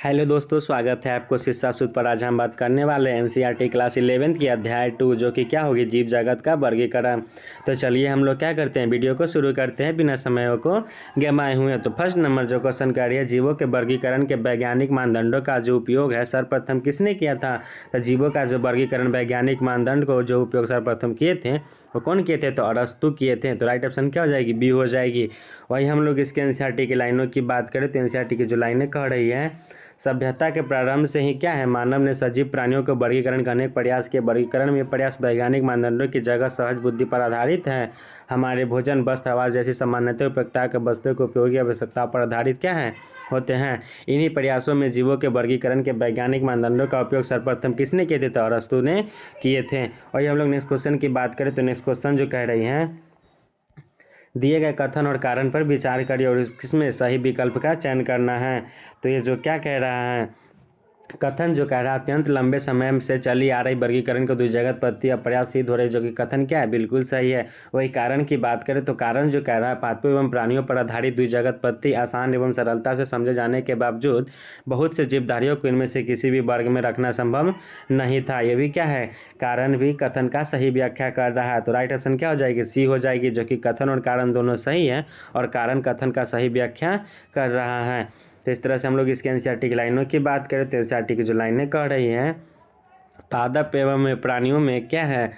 Hello दोस्तों, स्वागत है आपको शिक्षा सूत्र पर। आज हम बात करने वाले हैं एनसीईआरटी क्लास 11 की अध्याय 2 जो कि क्या होगी, जीव जगत का वर्गीकरण। तो चलिए हम लोग क्या करते हैं, वीडियो को शुरू करते हैं बिना समय को गंवाए हुए। तो फर्स्ट नंबर जो क्वेश्चन कर रही है, जीवों के वर्गीकरण के वैज्ञानिक मानदंडों का जो उपयोग है सर्वप्रथम किसने किया था। तो जीवों का जो वर्गीकरण वैज्ञानिक मानदंड को जो उपयोग सर्वप्रथम किए थे वो कौन किए थे, तो अरस्तु किए थे। तो राइट ऑप्शन क्या हो जाएगी, बी हो जाएगी। वही हम लोग इसके एनसीईआरटी की लाइनों की बात करें तो एनसीईआरटी की जो लाइनें कह रही है, सभ्यता के प्रारंभ से ही क्या है, मानव ने सजीव प्राणियों को वर्गीकरण करने के प्रयास किए। वर्गीकरण में प्रयास वैज्ञानिक मानदंडों की जगह सहज बुद्धि पर आधारित है। हमारे भोजन, वस्त्र, आवास जैसी सामान्यतः उपयोगिता के वस्तुओं को उपयोगी आवश्यकता पर आधारित क्या है होते हैं। इन्हीं प्रयासों में जीवों के वर्गीकरण के वैज्ञानिक मानदंडों का उपयोग सर्वप्रथम किसने किए थे, तो अरस्तु ने किए थे। और हम लोग नेक्स्ट क्वेश्चन की बात करें तो नेक्स्ट क्वेश्चन जो कह रही है, दिए गए कथन और कारण पर विचार करिए और किसमें सही विकल्प का चयन करना है। तो ये जो क्या कह रहा है, कथन जो कह रहा है, अत्यंत लंबे समय से चली आ रही वर्गीकरण को द्विजगत पद्धति अपर्याप्त सिद्ध हो रही, जो कि कथन क्या है, बिल्कुल सही है। वही कारण की बात करें तो कारण जो कह रहा है, पादपों एवं प्राणियों पर आधारित द्विजगत पद्धति आसान एवं सरलता से समझे जाने के बावजूद बहुत से जीवधारियों को इनमें से किसी भी वर्ग में रखना संभव नहीं था। ये भी क्या है, कारण भी कथन का सही व्याख्या कर रहा है। तो राइट ऑप्शन क्या हो जाएगी, सी हो जाएगी, जो कि कथन और कारण दोनों सही है और कारण कथन का सही व्याख्या कर रहा है। तो इस तरह से हम लोग इसके एनसीईआरटी की लाइनों की बात करें तो एनसीईआरटी की जो लाइनें कह रही हैं, पादप एवं प्राणियों में क्या है,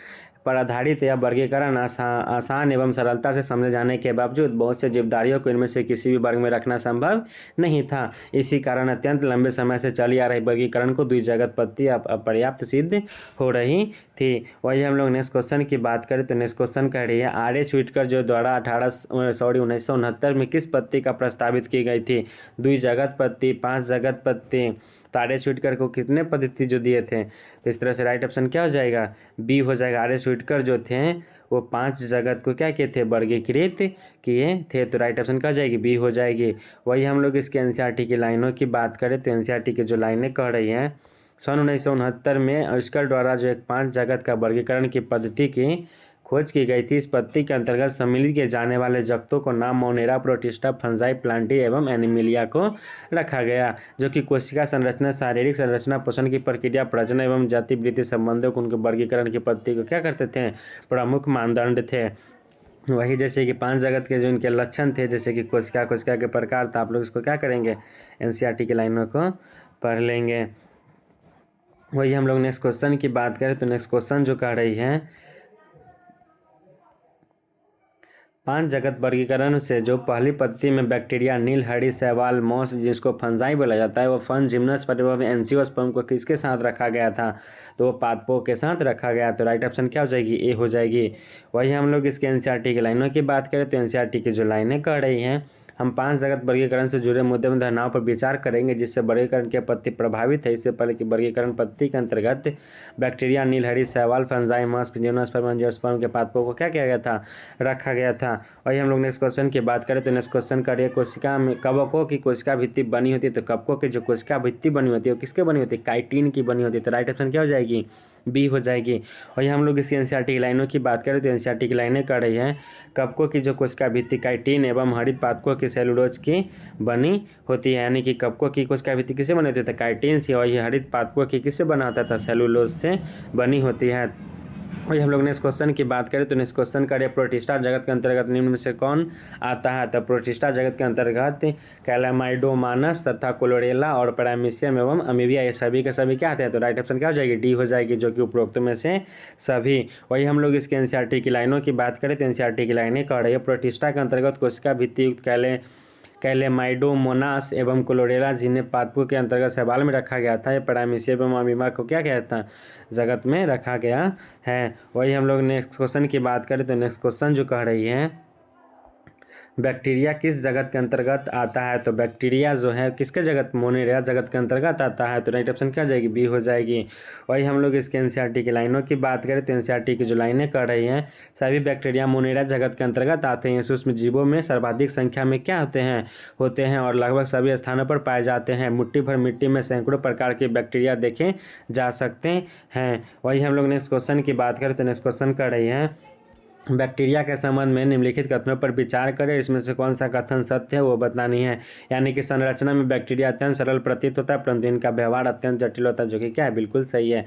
पर आधारित यह वर्गीकरण आसान एवं सरलता से समझे जाने के बावजूद बहुत से जीवधारियों को इनमें से किसी भी वर्ग में रखना संभव नहीं था। इसी कारण अत्यंत लंबे समय से चली आ रही वर्गीकरण को द्विजगत पद्धति अपर्याप्त सिद्ध हो रही थी। वही हम लोग नेक्स्ट क्वेश्चन की बात करें तो नेक्स्ट क्वेश्चन कह रही है, आर.एच. व्हिटकर जो द्वारा 1969 में किस पद्धति का प्रस्तावित की गई थी, द्विजगत पद्धति, पांच जगत पद्धति। तो आर.एच. व्हिटकर को कितने पद्धति जो दिए थे, तो इस तरह से राइट ऑप्शन क्या हो जाएगा, बी हो जाएगा। आर.एच. व्हिटकर जो थे वो पांच जगत को क्या किए थे, वर्गीकृत किए थे। तो राइट ऑप्शन क्या हो जाएगी, बी हो जाएगी। वही हम लोग इसके एनसीईआरटी की लाइनों की बात करें तो एनसीईआरटी की जो लाइनें कह रही हैं, सन 1969 में व्हिटकर द्वारा जो एक पांच जगत का वर्गीकरण की पद्धति की खोज की गई थी। इस पद्धति के अंतर्गत सम्मिलित किए जाने वाले जगतों को नाम मोनेरा, प्रोटिस्टा, फंजाई, प्लांटी एवं एनिमिलिया को रखा गया, जो कि कोशिका संरचना, शारीरिक संरचना, पोषण की प्रक्रिया, प्रजनन एवं जाति वृद्धि संबंधों को उनके वर्गीकरण की पद्धति को क्या करते थे, प्रमुख मानदंड थे। वही जैसे कि पांच जगत के जो इनके लक्षण थे, जैसे कि कोशिका, कोशिका के प्रकार था, आप लोग इसको क्या करेंगे, एनसीईआरटी की लाइनों को पढ़ लेंगे। वही हम लोग नेक्स्ट क्वेश्चन की बात करें तो नेक्स्ट क्वेश्चन जो कह रही है, पांच जगत वर्गीकरण से जो पहली पद्धति में बैक्टीरिया, नील हरी, शैवाल, मॉस जिसको फंजाई बोला जाता है, वो फन, जिम्नस एवं एंजियोस्पर्म को किसके साथ रखा गया था, तो वो पादपों के साथ रखा गया। तो राइट ऑप्शन क्या हो जाएगी, ए हो जाएगी। वही हम लोग इसके एनसीईआरटी की लाइनों की बात करें तो एनसीईआरटी की जो लाइनें कह रही हैं, हम पांच जगत वर्गीकरण से जुड़े मुद्दे में धारणाओं पर विचार करेंगे जिससे वर्गीकरण की पद्धति प्रभावित है। इससे पहले कि वर्गीकरण पद्धति के अंतर्गत बैक्टीरिया, नीलहरी, शैवाल, फंजाई, मॉस, जिम्नोस्पर्म, एंजियोस्पर्म के पादपों को क्या किया गया था, रखा गया था। वही हम लोग नेक्स्ट क्वेश्चन की बात करें तो नेक्स्ट क्वेश्चन करिए, कोशिका में कवकों की कोशिका भित्ति बनी होती है। तो कवकों की जो कोशिका भित्ति बनी होती है वो किसके बनी होती है, काइटिन की बनी होती है। तो राइट ऑप्शन क्या हो जाएगी, बी हो जाएगी। वही हम लोग इसकी एनसीईआरटी की लाइनों की बात करें तो एनसीईआरटी की लाइनें कर रही हैं, कवकों की जो कोशिका भित्ति काइटिन एवं हरित पादपों की सेलुलोज की बनी होती है। यानी कि कवकों की कोशिका भित्ति किससे बनी होती है, काइटिन से, और ये हरित पादपों की किससे बना होता था, सेलुलोज से बनी होती है। वही हम लोग नेक्स्ट क्वेश्चन की बात करें तो नेक्स्ट क्वेश्चन करें, प्रोटिस्टा जगत के अंतर्गत निम्न में से कौन आता है। तो प्रोटिस्टा जगत के अंतर्गत कैलामाइडोमानस तथा क्लोरेला और पैरामीशियम एवं अमीबिया, ये सभी के सभी क्या आते हैं। तो राइट ऑप्शन क्या हो जाएगी, डी हो जाएगी, जो कि उपरोक्त में से सभी। वही हम लोग इसके एनसीईआरटी की लाइनों की बात करें तो एनसीईआरटी की लाइनें कह रही है, प्रोटिस्टा के अंतर्गत कोशिका भित्ति युक्त कैलेमाइडोमोनास एवं क्लोरेला जिन्हें पादपों के अंतर्गत शैवाल में रखा गया था, ये पैरामीशियम एवं अमीबा को क्या कहता है, जगत में रखा गया है। वही हम लोग नेक्स्ट क्वेश्चन की बात करें तो नेक्स्ट क्वेश्चन जो कह रही है, बैक्टीरिया किस जगत के अंतर्गत आता है। तो बैक्टीरिया जो है किसके जगत, मोनेरा जगत के अंतर्गत आता है। तो राइट ऑप्शन क्या हो जाएगी, बी हो जाएगी। वही हम लोग इसके एनसीईआरटी की लाइनों की बात करें तो एनसीईआरटी की जो लाइनें कर रही हैं, सभी बैक्टीरिया मोनेरा जगत के अंतर्गत आते हैं। सूक्ष्म जीवों में सर्वाधिक संख्या में क्या होते हैं और लगभग सभी स्थानों पर पाए जाते हैं। मुट्ठी भर मिट्टी में सैकड़ों प्रकार के बैक्टीरिया देखे जा सकते हैं। वही हम लोग नेक्स्ट क्वेश्चन की बात करें तो नेक्स्ट क्वेश्चन कर रही हैं, बैक्टीरिया के संबंध में निम्नलिखित कथनों पर विचार करें, इसमें से कौन सा कथन सत्य है वो बतानी है। यानी कि संरचना में बैक्टीरिया अत्यंत सरल प्रतीत होता है परंतु इनका व्यवहार अत्यंत जटिल होता है, जो कि क्या है, बिल्कुल सही है।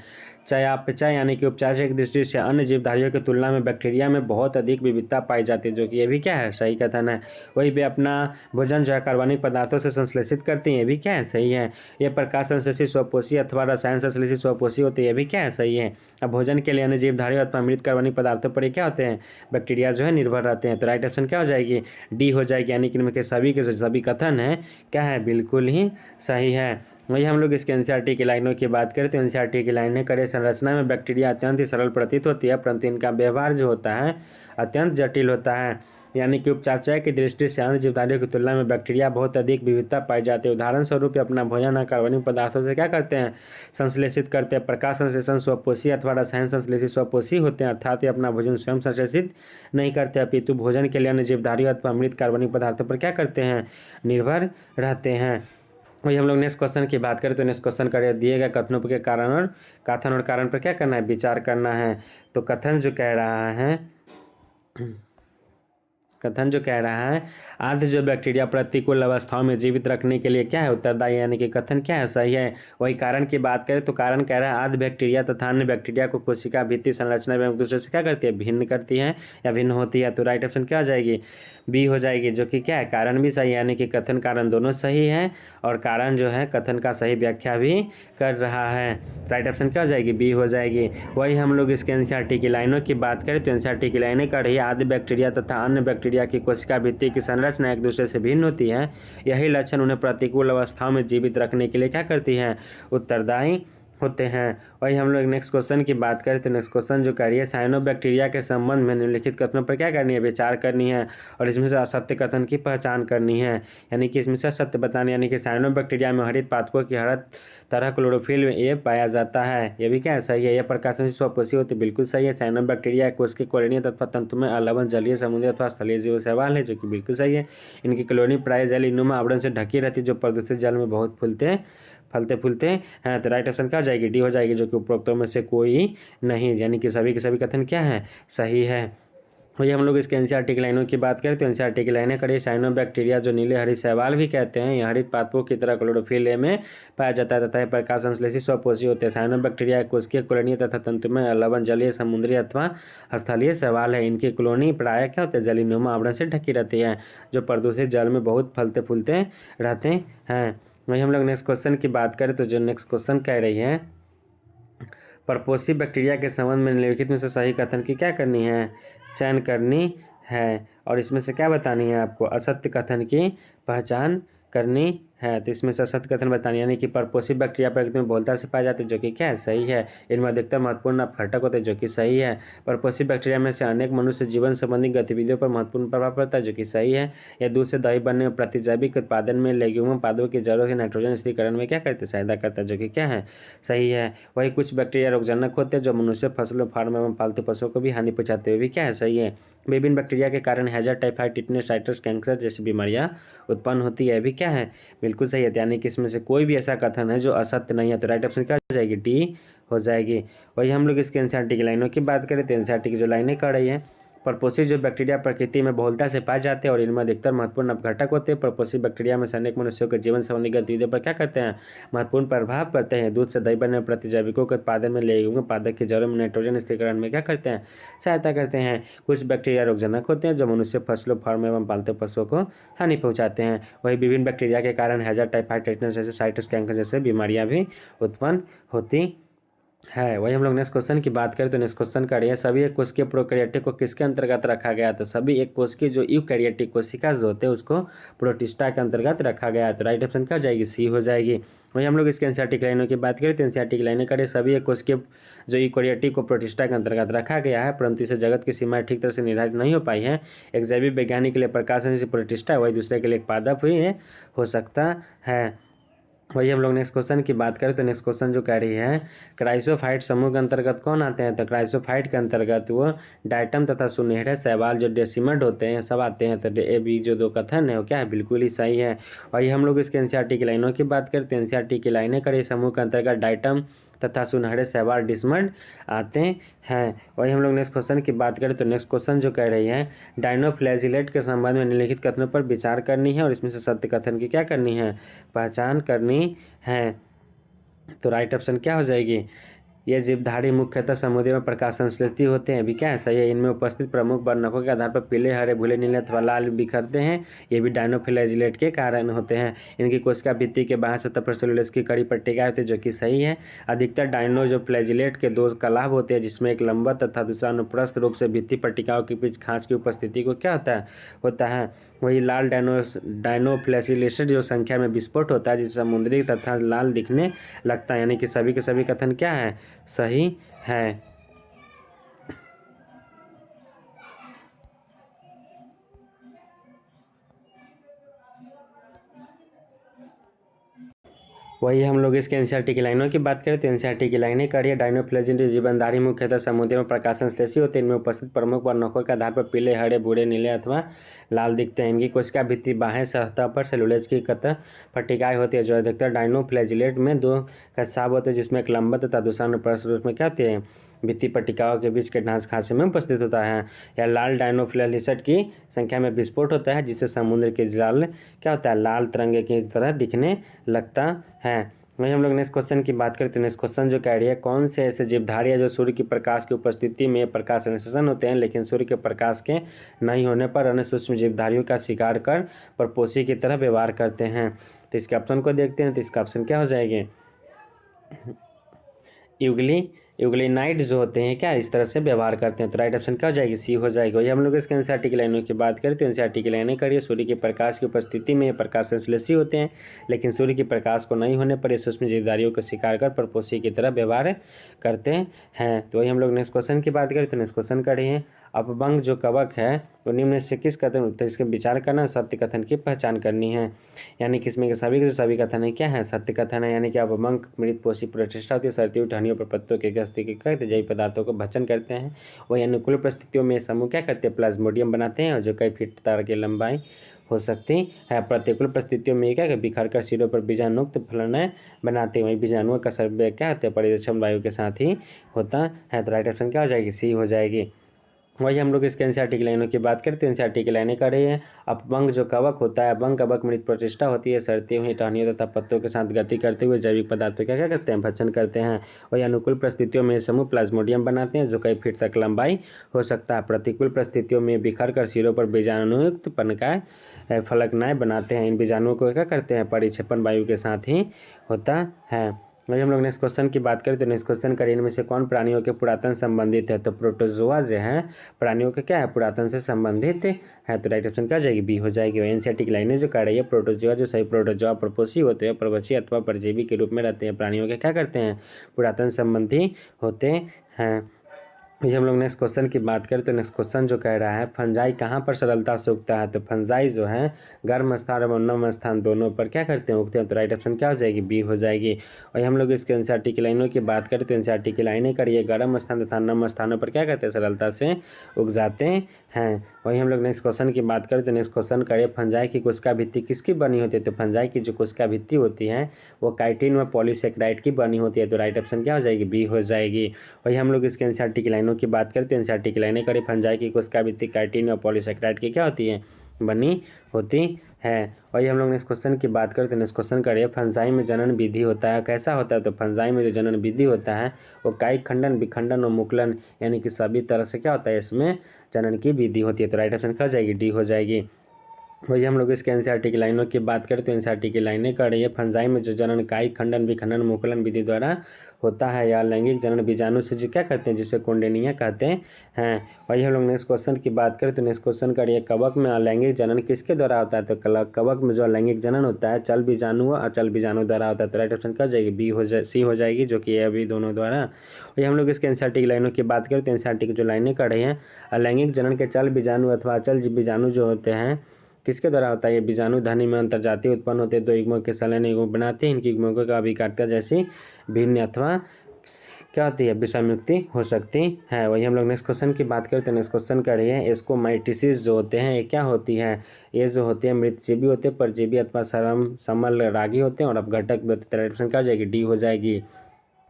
चयापचय यानी कि उपचार की दृष्टि से अन्य जीवधारियों की तुलना में बैक्टीरिया में बहुत अधिक विविधता पाई जाती है, जो कि ये भी क्या है, सही कथन है। वही वे अपना भोजन जो है कार्बनिक पदार्थों से संश्लेषित करती हैं, ये भी क्या है, सही है। ये प्रकाश संश्लेषित स्वपोषी अथवा रसायन संश्लेषित स्वपोषी होते हैं, ये भी क्या है, सही है। अब भोजन के लिए अन्य जीवधारियों अथवा मृत कार्बनिक पदार्थों पर ये क्या होते हैं, बैक्टीरिया जो है निर्भर रहते हैं। तो राइट ऑप्शन क्या हो जाएगी, डी हो जाएगी। यानी कि इनमें के सभी कथन है क्या है, बिल्कुल ही सही है। वही हम लोग इसके एनसीईआरटी की लाइनों की बात करें तो एनसीईआरटी की लाइनें करें, संरचना में बैक्टीरिया अत्यंत ही सरल प्रतीत होती है परंतु इनका व्यवहार जो होता है अत्यंत जटिल होता है। यानी कि उपचार की दृष्टि से अन्य जीवधारियों की तुलना में बैक्टीरिया बहुत अधिक विविधता पाई जाती है। उदाहरण स्वरूप अपना भोजन कार्बनिक पदार्थों से क्या करते हैं, संश्लेषित करते हैं। प्रकाश संश्लेषण स्वपोषी अथवा रसायन संश्लेषित स्वपोषी होते हैं, अर्थात ये अपना भोजन स्वयं संश्लेषित नहीं करते अपितु भोजन के लिए अन्य जीवधारियों अथवा मृत कार्बनिक पदार्थों पर क्या करते हैं, निर्भर रहते हैं। वही हम लोग नेक्स्ट क्वेश्चन की बात करें तो नेक्स्ट क्वेश्चन करें, दिए गए कथनों के कारण और कथन और कारण पर क्या करना है, विचार करना है। तो कथन जो कह रहा है आद्य जो बैक्टीरिया प्रतिकूल अवस्थाओं में जीवित रखने के लिए क्या है, उत्तरदायी। यानी कि कथन क्या है, सही है। वही कारण की बात करें तो कारण कह रहा है आद्य बैक्टीरिया तथा अन्य बैक्टीरिया को कोशिका भित्ति संरचना एवं एक दूसरे से क्या करती है, भिन्न करती है या भिन्न होती है। तो राइट ऑप्शन क्या हो जाएगी, बी हो जाएगी, जो कि क्या है, कारण भी सही है। यानी कि कथन कारण दोनों सही है और कारण जो है कथन का सही व्याख्या भी कर रहा है। राइट ऑप्शन क्या हो जाएगी, बी हो जाएगी। वही हम लोग इसके एनसीईआरटी की लाइनों की बात करें तो एनसीईआरटी की लाइनें कर रही है आद्य बैक्टीरिया तथा अन्य बैक्टीरिया की कोशिका भित्ति की संरचना एक दूसरे से भिन्न होती है। यही लक्षण उन्हें प्रतिकूल अवस्थाओं में जीवित रखने के लिए क्या करती हैं, उत्तरदायी होते हैं। वही हम लोग नेक्स्ट क्वेश्चन की बात करें तो नेक्स्ट क्वेश्चन जो करिए साइनोबैक्टीरिया के संबंध में निम्नलिखित कथनों पर क्या करनी है, विचार करनी है और इसमें से असत्य कथन की पहचान करनी है। यानी कि इसमें से सत्य बताने, यानी कि साइनोबैक्टीरिया में हरित पादपों की हर तरह क्लोरोफिल में ये पाया जाता है, ये भी क्या है, सही है। यह प्रकाशन से स्वपोषी होती, बिल्कुल सही है। साइनोबैक्टीरिया कोष के कोलिनियत तथा तंतु में अलवण जलीय समुद्री अथवा स्थलीय जीव सवाल है, जो कि बिल्कुल सही है। इनकी कॉलोनी प्राय जलीनुमा आवरण से ढकी रहती है जो प्रदूषित जल में बहुत फलते फूलते हैं। तो राइट ऑप्शन क्या हो जाएगी, डी हो जाएगी, जो कि उपरोक्तों में से कोई नहीं। यानी कि सभी के सभी कथन क्या है, सही है। वही हम लोग इसके एनसीईआरटी की लाइनों की बात करें तो एनसीईआरटी की लाइनें करिए साइनोबैक्टीरिया जो नीले हरित शैवाल भी कहते हैं, यह हरित पादपों की तरह क्लोरोफिल में पाया जाता है तथा यह प्रकाश संश्लेषी स्वपोषी होते हैं। साइनोबैक्टीरिया कोशिकीय कॉलोनी तथा तंतु में लवण जलीय समुद्री अथवा स्थलीय शैवाल है। इनकी कॉलोनी प्रायः क्या होते हैं, जलीनुमा आवरण से ढकी रहती है जो प्रदूषित जल में बहुत फलते फूलते रहते हैं। वही हम लोग नेक्स्ट क्वेश्चन की बात करें तो जो नेक्स्ट क्वेश्चन कह रही है परपोषी बैक्टीरिया के संबंध में निम्नलिखित में से सही कथन की क्या करनी है, चयन करनी है और इसमें से क्या बतानी है आपको, असत्य कथन की पहचान करनी है। तो इसमें से असत्य कथन बतानी, यानी कि परपोषी बैक्टीरिया प्रकृति में बहुलता से पाए जाते हैं, जो कि क्या है, सही है। इनमें अधिकतर महत्वपूर्ण अपघटक होते हैं, जो कि सही है। परपोषी बैक्टीरिया में से अनेक मनुष्य जीवन संबंधी गतिविधियों पर महत्वपूर्ण प्रभाव पड़ता है, जो कि सही है। यह दूध से दही बनने में, प्रतिजैविक उत्पादन में, लेग्यूम पादों की जड़ों के नाइट्रोजन स्थिरीकरण में क्या करते हैं, सहायता करता है, जो कि क्या है, सही है। वही कुछ बैक्टीरिया रोगजनक होते हैं जो मनुष्य, फसलों, फार्म एवं पालतू पशुओं को भी हानि पहुंचाते हुए भी क्या है, सही है। विभिन्न बैक्टीरिया के कारण हैजा, टाइफाइड, टिटनेस, साइटस, कैंसर जैसी बीमारियां उत्पन्न होती है, भी क्या है, बिल्कुल सही है। यानी कि इसमें से कोई भी ऐसा कथन है जो असत्य नहीं है। तो राइट ऑप्शन क्या हो जाएगी, डी हो जाएगी। वही हम लोग इसके एनसीईआरटी की लाइनों की बात करें तो एनसीईआरटी की जो लाइनें कर रही है परपोषी जो बैक्टीरिया प्रकृति में बहुलता से पाए जाते हैं और इनमें अधिकतर महत्वपूर्ण अपघटक होते हैं। परपोषी बैक्टीरिया में से अनेक मनुष्यों के जीवन संबंधी गतिविधियों पर क्या करते हैं, महत्वपूर्ण प्रभाव पड़ते हैं। दूध से दही बनने में, प्रतिजैविकों के उत्पादन में, लेग्यूम पादप की जड़ों में नाइट्रोजन स्थिरीकरण में क्या करते हैं, सहायता करते हैं। कुछ बैक्टीरिया रोगजनक होते हैं जो मनुष्य, फसलों, फार्म एवं पालतू पशुओं को हानि पहुंचाते हैं। वही विभिन्न बैक्टीरिया के कारण हैजा, टाइफाइड, टिटनेस जैसे, साइटस, कैंसर जैसे बीमारियां भी उत्पन्न होती है। वही हम लोग नेक्स्ट क्वेश्चन की बात करें तो नेक्स्ट क्वेश्चन का है सभी एक कोशिकीय प्रोकैरियोटिक को किसके अंतर्गत रखा गया। तो सभी एक कोशिकीय जो यूकैरियोटिक कोशिका जो होते हैं उसको प्रोटिस्टा के अंतर्गत रखा गया है। तो राइट ऑप्शन क्या हो जाएगी, सी हो जाएगी। वही हम लोग इसके एनसीईआरटी लाइनों की बात करें तो एनसीईआरटी लाइनें करें सभी एक कोशिकीय जो यूकैरियोटिक को प्रोटिस्टा के अंतर्गत रखा गया है, परंतु इसे जगत की सीमाएं ठीक तरह से निर्धारित नहीं हो पाई है। एक जैविक वैज्ञानिक के लिए प्रकाश से प्रोटिस्टा, वही दूसरे के लिए एक पादप ही हो सकता है। वही हम लोग नेक्स्ट क्वेश्चन की बात करें तो नेक्स्ट क्वेश्चन जो कह रही है क्राइसोफाइट समूह के अंतर्गत कौन आते हैं, तो क्राइसोफाइट के अंतर्गत वो डाइटम तथा सुनहरे शैवाल जो डेसिमड होते हैं सब आते हैं। तो ए बी जो दो कथन है वो क्या है, बिल्कुल ही सही है। वही हम लोग इसके एनसीईआरटी की लाइनों की बात करें तो एनसीईआरटी की लाइनें करें समूह के अंतर्गत डाइटम तथा सुनहरे शैवाल डिसमड आते हैं। वही हम लोग नेक्स्ट क्वेश्चन की बात करें तो नेक्स्ट क्वेश्चन जो कह रही है डायनोफ्लैजिलेट के संबंध में निम्नलिखित कथनों पर विचार करनी है और इसमें से सत्य कथन की क्या करनी है, पहचान करनी है। तो राइट ऑप्शन क्या हो जाएगी, ये जीवधारी मुख्यतः समुद्र में प्रकाश संश्लेषी होते हैं, भी क्या है सही है। इनमें उपस्थित प्रमुख वर्णकों के आधार पर पीले हरे भूरे नीले अथवा लाल बिखरते हैं, ये भी डायनोफ्लैजिलेट के कारण होते हैं। इनकी कोशिका भित्ति के बाहर सतह पर सेलुलोज की कड़ी पट्टिकाएं होती है जो कि सही है। अधिकतर डायनो जो फ्लैजिलेट के दो कलाभ होते हैं जिसमें एक लंबा तथा दूसरा अनुप्रस्थ रूप से भित्ति पट्टिकाओं के बीच खांच की उपस्थिति को क्या होता है। वही लाल डायनोफ्लैजिलेटेड जो संख्या में विस्फोट होता है जिससे समुद्री तथा लाल दिखने लगता है, यानी कि सभी के सभी कथन क्या है, सही है। वही हम लोग इसके एनसीईआरटी की लाइनों की बात करें तो एनसीईआरटी की लाइनें करिए डायनोफ्लैजिलेट जीवनधारी मुख्यतः समुद्र में प्रकाश संश्लेषी होते हैं। इनमें उपस्थित प्रमुख वर्णकों के आधार पर पीले हरे भूरे नीले अथवा लाल दिखते हैं। इनकी कोशिका भित्ति बाह्य सतह पर सेलुलोज की कतः पट्टिकाएं होती है जो अधिकतर डायनोफ्लैजिलेट में दो कसाब होते हैं जिसमें एक लंबा तथा दूसरा अनुप्रस्थ रूप में क्या होती है, भित्ति पट्टिकाओं के बीच के ढांस खांचे में उपस्थित होता है। या लाल डायनोफ्लैजिलेट की संख्या में विस्फोट होता है जिससे समुद्र के जल क्या होता है, लाल तिरंगे की तरह दिखने लगता है। वही हम लोग नेक्स्ट क्वेश्चन की बात करते हैं। नेक्स्ट क्वेश्चन जो कह रही है कौन से ऐसे जीवधारी है जो सूर्य की प्रकाश की उपस्थिति में प्रकाश संश्लेषण होते हैं लेकिन सूर्य के प्रकाश के नहीं होने पर अन्य सूक्ष्म जीवधारियों का शिकार कर परपोषी की तरह व्यवहार करते हैं। तो इसके ऑप्शन को देखते हैं। तो इसका ऑप्शन क्या हो जाएगी, यूग्लिनाइड जो होते हैं क्या इस तरह से व्यवहार करते हैं। तो राइट ऑप्शन क्या हो जाएगी, सी हो जाएगी। वही हम लोग इसके एनसीईआरटी की लाइनों की बात करें तो एनसीईआरटी की लाइनें करिए सूर्य के प्रकाश की उपस्थिति में प्रकाश संश्लेषी होते हैं लेकिन सूर्य के प्रकाश को नहीं होने पर ये सूक्ष्म जीवधारियों का शिकार कर परपोषी की तरह व्यवहार करते हैं। तो वही हम लोग नेक्स्ट क्वेश्चन की बात करें तो नेक्स्ट क्वेश्चन करिए अपभंग जो कवक है तो निम्न से किस कथन, तो इसके विचार करना सत्य कथन की पहचान करनी है, यानी कि इसमें के सभी कथन है क्या है, सत्य कथन है। यानी कि अपभंग मृत पोषी प्रतिष्ठा होती है, सर्दियों टहनियों पर पत्तों के गस्ती के कहते जैव पदार्थों को भक्षण करते हैं। वही अनुकूल परिस्थितियों में समूह क्या करते हैं, प्लाज्मोडियम बनाते हैं जो कई फीट तार की लंबाई हो सकती है। प्रतिकूल परिस्थितियों में क्या बिखर कर सिरों पर बीजाणुयुक्त फलनाएं बनाते हैं। वही बीजाणुओं का सर्वे क्या होता है, परिरक्षण वायु के साथ ही होता है। तो राइट ऑप्शन क्या हो जाएगी, सी हो जाएगी। वही हम लोग इसके एनसीईआरटी की लाइनों की बात करते हैं। एनसीईआरटी की लाइनें कर रही है अपभंग जो कवक होता है, अपभंग कवक मृत प्रतिष्ठा होती है, सड़ती हुई टहनियों तथा पत्तों के साथ गति करते हुए जैविक पदार्थों क्या क्या करते हैं, भक्षण करते हैं। वही अनुकूल परिस्थितियों में समूह प्लाज्मोडियम बनाते हैं जो कई फीट तक लंबाई हो सकता है। प्रतिकूल परिस्थितियों में बिखर कर सिरों पर बीजाणुयुक्त पनकाएं फलकनाएं बनाते हैं। इन बीजाणुओं को क्या करते हैं, परिक्षेपण वायु के साथ ही होता है। वही हम लोग नेक्स्ट क्वेश्चन की बात करें तो नेक्स्ट क्वेश्चन करिए इनमें से कौन प्राणियों के पुरातन संबंधित है। तो प्रोटोजोआ जो है प्राणियों के क्या है, पुरातन से संबंधित है। तो राइट ऑप्शन क्या हो जाएगी, बी हो जाएगी। एनसीईआरटी की लाइनें जो कह रही है प्रोटोजोआ जो सही प्रोटोजोआ परपोषी होते हैं, परवशी अथवा परजीवी के रूप में रहते हैं, प्राणियों के क्या करते हैं, पुरातन संबंधी होते हैं। ये हम लोग नेक्स्ट क्वेश्चन की बात करें तो नेक्स्ट क्वेश्चन जो कह रहा है फंजाई कहाँ पर सरलता से उगता है। तो फंजाई जो है गर्म स्थान और नम स्थान दोनों पर क्या करते हैं, उगते हैं। तो राइट ऑप्शन क्या हो जाएगी, बी हो जाएगी। और हम लोग इसके एनसीईआरटी की लाइनों की बात करें तो एनसीईआरटी की लाइनें करिए गर्म स्थान तथा नम स्थानों पर क्या करते हैं, सरलता से उग जाते हैं। वही हम लोग नेक्स्ट क्वेश्चन की बात करें तो नेक्स्ट क्वेश्चन करिए फंजाई की कोशिका भित्ति किसकी बनी होती है। तो फंजाई की जो कोशिका भित्ति होती है वो काइटिन व पॉलीसेकेराइड की बनी होती है। तो राइट ऑप्शन क्या हो जाएगी, बी हो जाएगी। वही हम लोग इसके एनसीईआरटी की लाइनों की बात करते हैं। एनसीईआरटी की लाइनें करें फंजाई की कोशिका भित्ति काइटिन व पॉलीसेकेराइड की क्या होती है, बनी होती है। वही हम लोग नेक्स्ट क्वेश्चन की बात करते हैं। नेक्स्ट क्वेश्चन करिए फंजाई में जनन विधि होता है, कैसा होता है। तो फंजाई में जो जनन विधि होता है वो कायिक खंडन विखंडन और मुकुलन यानी कि सभी तरह से क्या होता है, इसमें जनन की विधि होती है। तो राइट ऑप्शन क्या हो जाएगी, डी हो जाएगी। वही हम लोग इसके एनसीईआरटी की लाइनों की बात करें तो एनसीईआरटी की लाइनें कर रही है फंजाई में जो जनन कायिक खंडन विखंडन मुकुलन विधि द्वारा होता है या लैंगिक जनन बीजाणु से जो क्या कहते हैं, जिसे कुंडलियाँ कहते हैं। वही हम लोग नेक्स्ट क्वेश्चन की बात करें तो नेक्स्ट क्वेश्चन करिए कवक में अलैंगिक जनन किसके द्वारा होता है। तो कवक में जो अलैंगिक जनन होता है चल बीजाणु व अचल बीजाणु द्वारा होता है। तो राइट ऑप्शन क्या हो जाएगी, बी हो जाए, सी हो जाएगी, जो कि ये अभी दोनों द्वारा। वही हम लोग इसके एनसीईआरटी की लाइनों की बात करें तो एनसीईआरटी की जो लाइनें कर रही हैं अलैंगिक जनन के चल बीजाणु अथवा अचल बीजाणु जो होते हैं किसके द्वारा होता है? ये बीजाणु ध्वनि में अंतर्जातीय उत्पन्न होते हैं, दो युग्मों के संलयन युग्म बनाते हैं। इनकी युग्मों का अभिकारकता जैसी भिन्न अथवा क्या होती है? विषमयुक्ति हो सकती है। वही हम लोग नेक्स्ट क्वेश्चन की बात करें तो नेक्स्ट क्वेश्चन कर रही है एस्कोमाइटिसिस जो होते हैं ये क्या होती है? ये जो होते हैं मृतजीवी होते हैं, परजीवी अथवा समल रागी होते हैं और अपघटक भी होते हैं। ऑप्शन क्या हो जाएगी? डी हो जाएगी।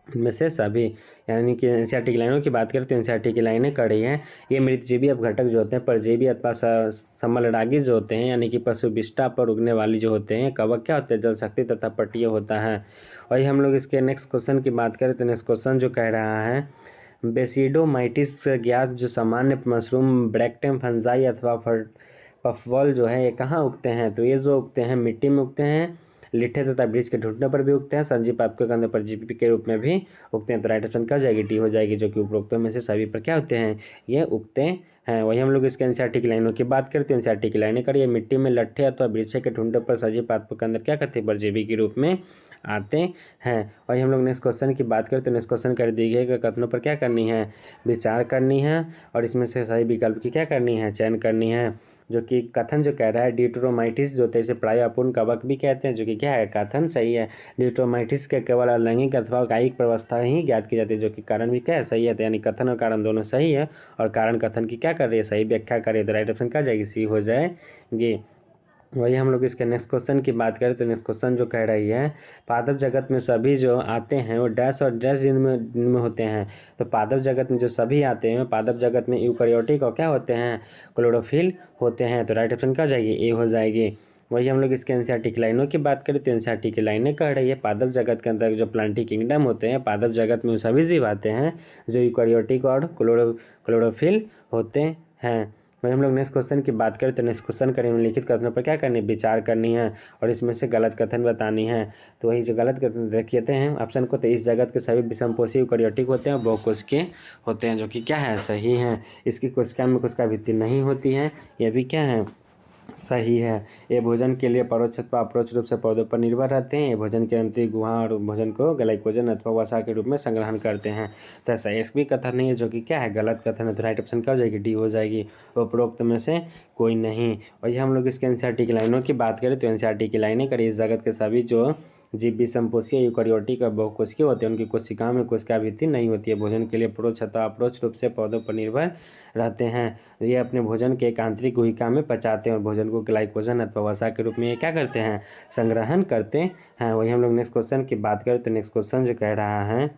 इनमें से सभी, यानी कि एनसीईआरटी की लाइनों की बात करें तो एनसीईआरटी की लाइनें कड़ी हैं। ये मृतजीवी अपघटक जो होते हैं, परजीवी अथवा समलरागी जो होते हैं, यानी कि पशु विष्ठा पर उगने वाली जो होते हैं, कवक क्या होते हैं? जल शक्ति तथा पट्टीय होता है। वही हम लोग इसके नेक्स्ट क्वेश्चन की बात करें तो नेक्स्ट क्वेश्चन जो कह रहा है बेसिडोमाइटिस ज्ञात जो सामान्य मशरूम ब्रैक्टेम फंजाई अथवा पफबॉल जो है ये कहाँ उगते हैं? तो ये जो उगते हैं मिट्टी में उगते हैं, लिट्ठे तथा वृक्ष के ढूंढने पर भी उगते हैं, सजीव पादपों के अंदर परजीवी के रूप में भी उगते हैं। तो राइट ऑप्शन क्या हो जाएगी? डी हो जाएगी, जो कि उपरोक्तों में से सभी पर क्या होते हैं? ये उगते हैं। वही हम लोग इसके एनसीईआरटी की लाइनों की बात करते हैं। एनसीईआरटी की लाइनें करिए मिट्टी में लट्ठे अथवा वृक्ष के ढूंढने पर सजीव पादपों के अंदर क्या करते हैं? परजीवी के रूप में आते हैं। वही हम लोग नेक्स्ट क्वेश्चन की बात करते हैं। नेक्स्ट क्वेश्चन कर दी गई कथनों पर क्या करनी है? विचार करनी है और इसमें से सही विकल्प की क्या करनी है? चयन करनी है। जो कि कथन जो कह रहा है ड्यूटरोमाइटिस जो होते हैं इसे प्राय अपूर्ण कवक भी कहते हैं, जो कि क्या है? कथन सही है। ड्यूटरोमाइटिस के केवल अलैंगिक अथवा कायिक प्रवस्था ही ज्ञात की जाती है, जो कि कारण भी क्या है? सही है। तो यानी कथन और कारण दोनों सही है और कारण कथन की क्या कर रही है? सही व्याख्या कर रही है। तो राइट ऑप्शन क्या जाएगी? सी हो जाएगी। वही हम लोग इसके नेक्स्ट क्वेश्चन की बात करें तो नेक्स्ट क्वेश्चन जो कह रही है पादप जगत में सभी जो आते हैं वो डैश और डैश जिनमें होते हैं। तो पादप जगत में जो सभी आते हैं पादप जगत में यूकैरियोटिक और क्या होते हैं? क्लोरोफिल होते हैं। तो राइट ऑप्शन क्या जाएगी? ए हो जाएगी। वही हम लोग इसके एनसीईआरटी की लाइनों की बात करें तो एनसीईआरटी की लाइनें कह रही है पादप जगत के अंदर जो प्लांटी किंगडम होते हैं पादप जगत में सभी जीव आते हैं जो यूकैरियोटिक और क्लोरोफिल होते हैं। वही हम लोग नेक्स्ट क्वेश्चन की बात करें तो नेक्स्ट क्वेश्चन करें निम्नलिखित कथनों पर क्या करनी? विचार करनी है और इसमें से गलत कथन बतानी है। तो वही जो गलत कथन देखते हैं ऑप्शन को, तो इस जगत के सभी विषमपोषी यूकैरियोटिक होते हैं, बहुकोशिकीय होते हैं, जो कि क्या है? सही है। इसकी कोशिका में कोशिका भित्ति नहीं होती है, ये भी क्या है? सही है। ये भोजन के लिए परोक्ष अथवा अप्रोक्ष रूप से पौधों पर निर्भर रहते हैं। ये भोजन के अंतिम गुहा और भोजन को ग्लाइकोजन अथवा वसा के रूप में संग्रहण करते हैं। तो ऐसा एक भी कथन नहीं है जो कि क्या है? गलत कथन है। तो राइट ऑप्शन क्या हो जाएगी? डी हो जाएगी। उपरोक्त में से कोई नहीं। और ये हम लोग इसके एनसीईआरटी की लाइनों की बात करें तो एनसीईआरटी की लाइनें करें इस जगत के सभी जो जीव विषमपोषी यूकैरियोटिक और बहुकोशिकीय होते हैं उनकी कोशिकाओं में कोशिका भित्ति नहीं होती है। भोजन के लिए परोक्ष अथवा अप्रोक्ष रूप से पौधों पर निर्भर रहते हैं। ये अपने भोजन के एक आंतरिक गुहिका में पचाते हैं और भोजन को ग्लाइकोजन अथवा वसा के रूप में ये क्या करते हैं? संग्रहण करते हैं। वही हम लोग नेक्स्ट क्वेश्चन की बात करें तो नेक्स्ट क्वेश्चन जो कह रहा है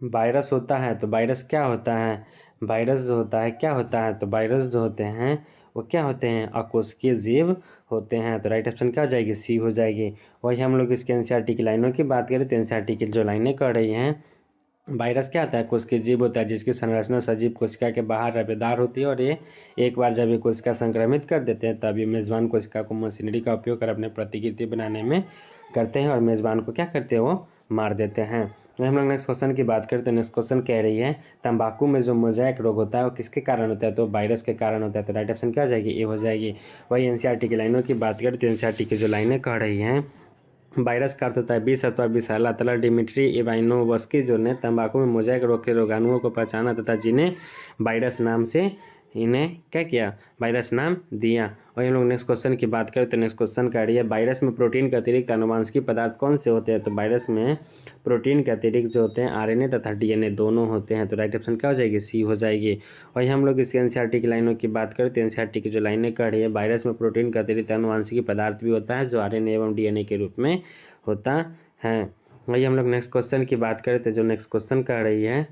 वायरस होता है तो वायरस क्या होता है? वायरस जो होता है क्या होता है? तो वायरस जो होते हैं वो क्या होते हैं? अकोशिकीय जीव होते हैं। तो राइट ऑप्शन क्या हो जाएगी? सी हो जाएगी। वही हम लोग इसके एनसीईआरटी की लाइनों की बात करें तो एनसीईआरटी की जो लाइनें कर रही हैं वायरस क्या होता है? कोशिकीय जीव होता है जिसकी संरचना सजीव कोशिका के बाहर रवेदार होती है और ये एक बार जब ये कोशिका संक्रमित कर देते हैं तब ये मेजबान कोशिका को मशीनरी का उपयोग कर अपने प्रतिकृति बनाने में करते हैं और मेजबान को क्या करते हैं? वो मार देते हैं। हम लोग नेक्स्ट क्वेश्चन की बात करते हैं। नेक्स्ट क्वेश्चन कह रही है तंबाकू में जो मोज़ेक रोग होता है वो किसके कारण होता है? तो वायरस के कारण होता है। तो राइट ऑप्शन क्या हो जाएगी? ए हो जाएगी। वही एनसीईआरटी की लाइनों की बात करें तो एनसीईआरटी की जो लाइनें कह रही हैं वायरस का अर्थ होता है विष अथवा विषैला तलर डिमिट्री इवानोवस्की जो ने तंबाकू में मोज़ेक रोग के रोगाणुओं को पहचाना तथा जिन्हें वायरस नाम से इन्हें क्या किया? वायरस नाम दिया। और हम लोग नेक्स्ट क्वेश्चन की बात करें तो नेक्स्ट क्वेश्चन कह रही है वायरस में प्रोटीन के अतिरिक्त आनुवांशिक पदार्थ कौन से होते हैं? तो वायरस में प्रोटीन के अतिरिक्त जो होते हैं आरएनए तथा डीएनए दोनों होते हैं। तो राइट ऑप्शन क्या हो जाएगी? सी हो जाएगी। और हम लोग इसके एनसीईआरटी की लाइनों की बात करें तो एनसीईआरटी की जो लाइनें कह रही है वायरस में प्रोटीन के अतिरिक्त आनुवांशिक पदार्थ भी होता है जो आरएनए एवं डीएनए के रूप में होता है। वही हम लोग नेक्स्ट क्वेश्चन की बात करें तो जो नेक्स्ट क्वेश्चन कह रही है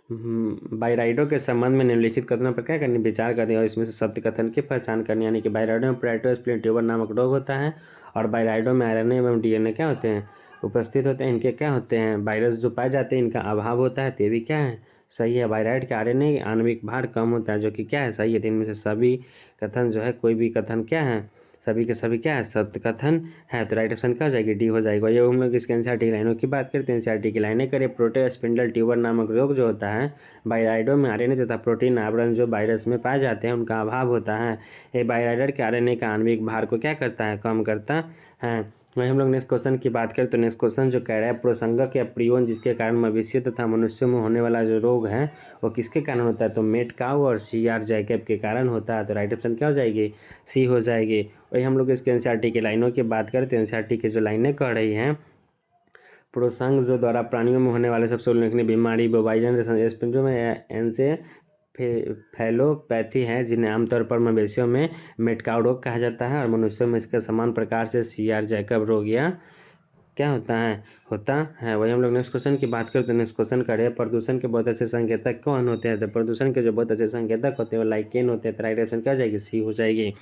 बायराइडो के संबंध में निम्नलिखित कथनों पर क्या करनी? विचार करनी और इसमें से सत्य कथन की पहचान करनी। यानी कि बायराइडो में पेराइटोस्प्लिन ट्यूबर नामक रोग होता है और बायराइडो में आरएनए एवं डीएनए क्या होते हैं? उपस्थित होते हैं। इनके क्या होते हैं? वायरस जो पाए जाते हैं इनका अभाव होता है। तो भी क्या है? सही है। बायराइड के आरएनए आणविक भार कम होता है, जो कि क्या है? सही है। तो इनमें से सभी कथन जो है कोई भी कथन क्या है? सभी के सभी क्या है, सत्य कथन है। तो राइट ऑप्शन क्या हो जाएगी, डी हो जाएगा। ये हम लोग इसके एनसीईआरटी की लाइनों की बात करते हैं। एनसीईआरटी की लाइनें करें, प्रोटे स्पिंडल ट्यूबर नामक रोग जो होता है बायराइडो में आरएनए तथा प्रोटीन आवरण जो वायरस में पाए जाते हैं उनका अभाव होता है। ये बायराइडर के आरएनए का आणविक भार को क्या करता है, कम करता है। वही हम लोग नेक्स्ट क्वेश्चन की बात करें तो नेक्स्ट क्वेश्चन जो कह रहा है प्रोसंगक या प्रियोन जिसके कारण मवेशियों तथा मनुष्यों में होने वाला जो रोग है वो किसके कारण होता है, तो मेड काउ और सीआर जैकब के कारण होता है। तो राइट ऑप्शन क्या हो जाएगी, सी हो जाएगी। वही हम लोग इसके एनसीईआरटी की लाइनों की बात करें तो एनसीईआरटी की जो लाइनें कह रही हैं, प्रोसंग जो द्वारा प्राणियों में होने वाले सबसे उल्लेखनीय बीमारी बोवाइजन जो में एनसे फैलोपैथी है जिन्हें आमतौर पर मवेशियों में मेडकाउ रोग कहा जाता है और मनुष्यों में इसके समान प्रकार से सीआर जैकब रोग या क्या होता है। वही हम लोग नेक्स्ट क्वेश्चन की बात करें तो नेक्स्ट क्वेश्चन करें प्रदूषण के बहुत अच्छे संकेतक कौन होते हैं, तो प्रदूषण के जो बहुत अच्छे संकेतक होते हैं वो लाइकेन होते हैं। तो राइट ऑप्शन क्या हो जाएगी, सी हो जाएगी।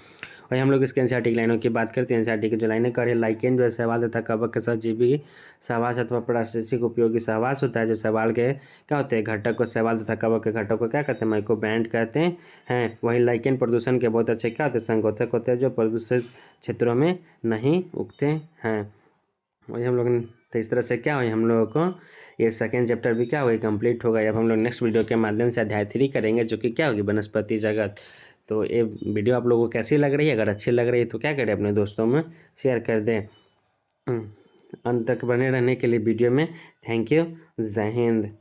वही हम लोग इसके एनसीईआरटी की लाइनों की बात करते हैं। एनसीईआरटी की जो लाइनें करें, लाइकेन जो है शैवाल तथा कवक के सजीवी सहवास अथवा प्राकृतिक उपयोगी सहवास होता है जो शैवाल के क्या होते हैं घटक को, शैवाल तथा कवक के घटक को क्या कहते हैं, माइक्रोबैंड कहते हैं। वही लाइकेन प्रदूषण के बहुत अच्छे क्या होते हैं, संगोतक होते हैं जो प्रदूषित क्षेत्रों में नहीं उगते हैं। वही हम लोग तो इस तरह से क्या हुई हम लोगों को ये सेकेंड चैप्टर भी क्या होगा, कंप्लीट होगा। अब हम लोग नेक्स्ट वीडियो के माध्यम से अध्याय 3 करेंगे जो कि क्या होगी, वनस्पति जगत। तो ये वीडियो आप लोगों को कैसी लग रही है, अगर अच्छी लग रही है तो क्या करें, अपने दोस्तों में शेयर कर दें। अंत तक बने रहने के लिए वीडियो में थैंक यू। जय हिंद।